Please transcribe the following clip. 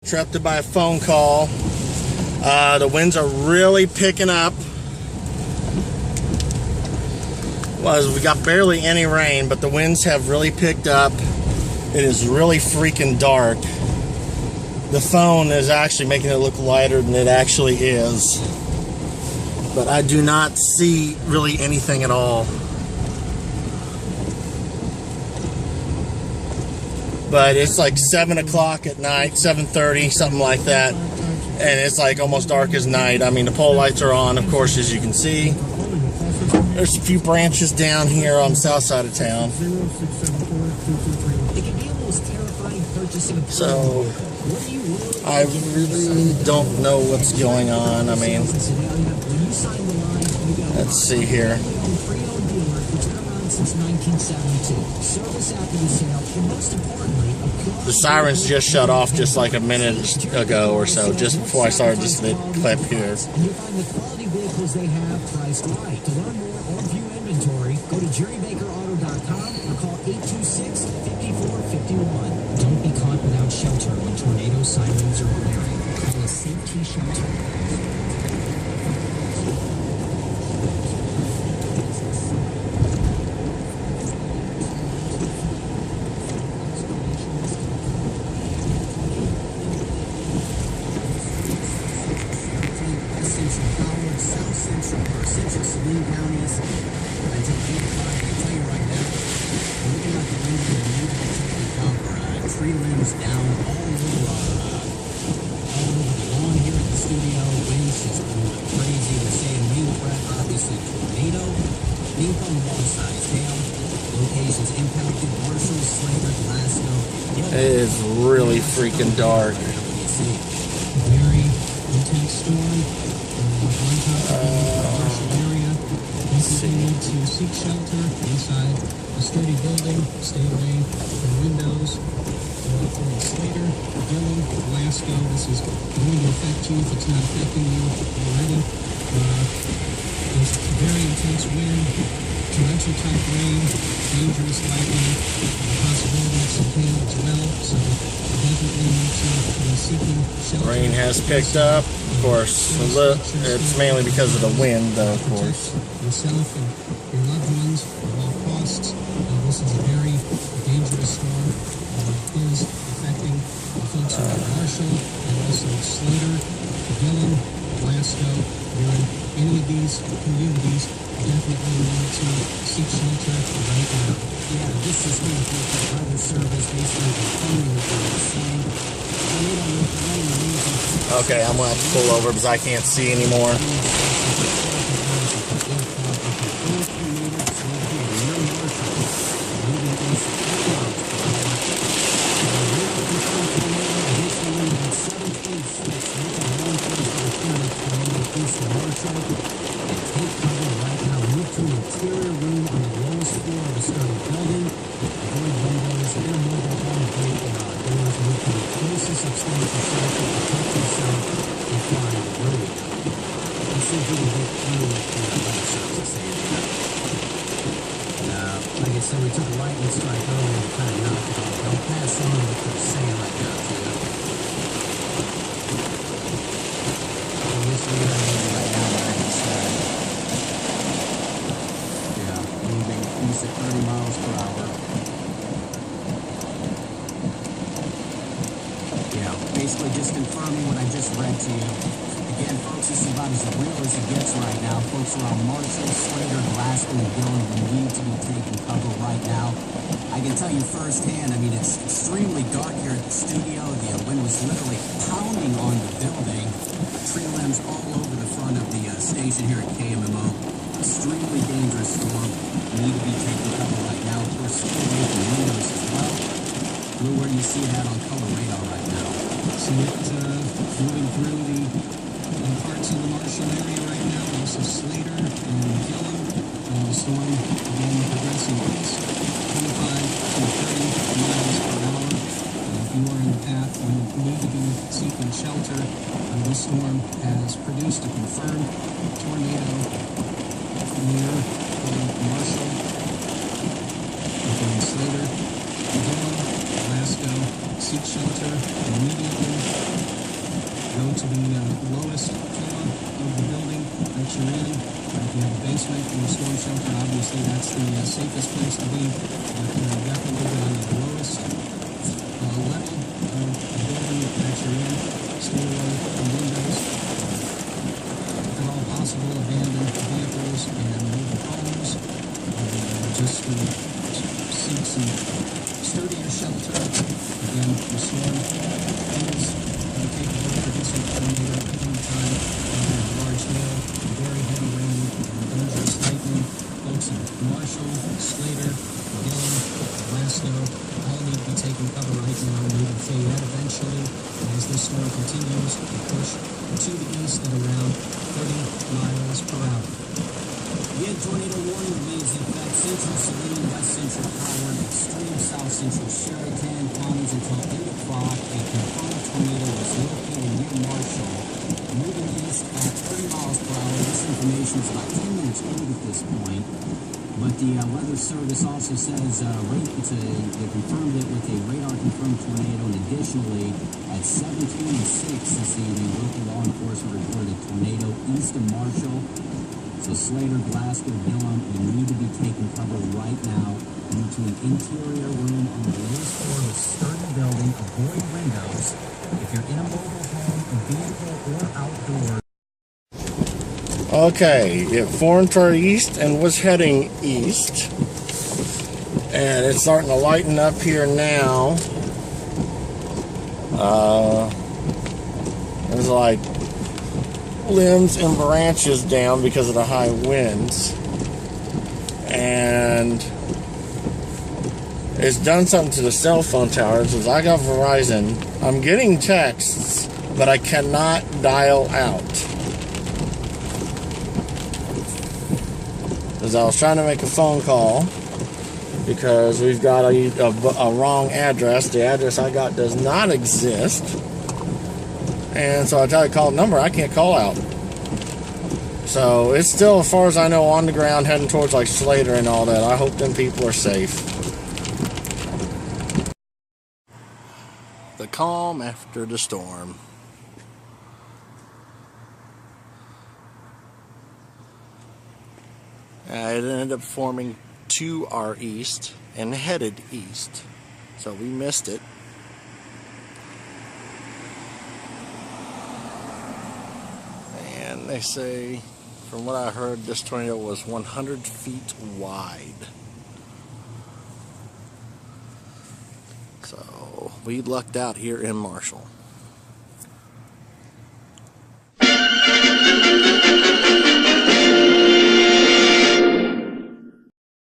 Interrupted by a phone call. The winds are really picking up. Well, we got barely any rain, but the winds have really picked up. It is really freaking dark. The phone is actually making it look lighter than it actually is. But I do not see really anything at all. But it's like 7 o'clock at night, 7:30, something like that. And it's like almost dark as night. I mean, the pole lights are on, of course, as you can see. There's a few branches down here on the south side of town. So, I really don't know what's going on. I mean, let's see here. The sirens just shut off just like a minute ago or so, just before I started this clip here. Vehicles they have priced right. To learn more or view inventory, go to jerrybakerauto.com or call 826-5451. Don't be caught without shelter when tornado sirens are blaring. Call a safety shelter. Tree limbs down all over the lawn here at the studio. Winds just blowing crazy. They're saying main threat, obviously tornado. Being on the wrong side, hail. Locations impacted: Marshall, Slater, Glasgow. It is really freaking dark. Very intense storm on top of the Marshall area. You need to seek shelter inside a sturdy building. Stay away from windows. Slater, Gillen, Glasgow, this is going to affect you if it's not affecting you already. There's very intense wind, torrential type rain, dangerous lightning, possibility of some hail as well, so definitely need to be seeking shelter. Rain has picked up, of course. It's mainly because of the wind, though, of course. Yourself and your loved ones at all costs. This is a very dangerous storm. Is affecting the folks who are Marshall and also Slater, Gillen, Glasgow. You're in any of these communities, definitely need to seek shelter right now. Yeah, this is really good for weather service, basically confirming what they're saying. Okay, I'm going to have to pull over because I can't see anymore. Like I said, we took a lightning strike earlier to kind of knock it off. I'll pass on what they're saying right now to you. Yeah, moving east at 30 miles per hour. Yeah, basically just confirming what I just read to you. Again, folks, this is about as real as it gets right now. Folks around Marshall, Slater, Glasgow, and Gillen will need to be taking cover right now. I can tell you firsthand, I mean, it's extremely dark here at the studio. The wind was literally pounding on the building. Tree limbs all over the front of the station here at KMMO. Extremely dangerous storm. Need to be taking cover right now. Of course, stay away from windows as well. Blue, where you see that on color radar right now. See it moving through the parts of the Marshall area right now, also Slater and Gillen. The storm again progressing east, 25 to 30 miles per hour. If you are in the path, you need to be seeking shelter. This storm has produced a confirmed tornado near Marshall, Slater, Gillen, Glasgow. Seek shelter immediately. to the lowest floor of the building that you're in. If you have a basement or a storm shelter, obviously that's the safest place to be. But definitely on the lowest level of the building that you're in. Stay away from windows. If at all possible, abandon vehicles and mobile homes. Just seek some sturdier shelter. Again, the storm is capable of producing a tornado at any time. Large hail, very heavy rain, and dangerous lightning. Folks in Marshall, Slater, Dillon, Glasgow, all need to be taking cover right now. We will fade out eventually as this storm continues to push to the east at around 30 miles per hour. Again, tornado warning remains in effect. Central Saline, West Central Howard, extreme South Central Sheraton counties until 8 o'clock. A confirmed tornado was located near Marshall, moving east at 30 miles per hour. This information is about 10 minutes old at this point. But the Weather Service also says they confirmed it with a radar-confirmed tornado, and additionally, at 7:26 this evening, local law enforcement reported a tornado east of Marshall. So Slater, Glasgow, Dillon, you need to be taking cover right now into an interior room on the lowest floor of a sturdy building. Avoid windows. If you're in a mobile home, a vehicle, or outdoors. Okay, it formed to our east and was heading east. And it's starting to lighten up here now. There's like limbs and branches down because of the high winds. And it's done something to the cell phone towers. As I got Verizon, I'm getting texts, but I cannot dial out. As I was trying to make a phone call because we've got a wrong address. The address I got does not exist. And so I tried to call the number. I can't call out. So it's still, as far as I know, on the ground heading towards like Slater and all that. I hope them people are safe. The calm after the storm. It ended up forming to our east and headed east. So we missed it. And they say, from what I heard, this tornado was 100 feet wide. So we lucked out here in Marshall.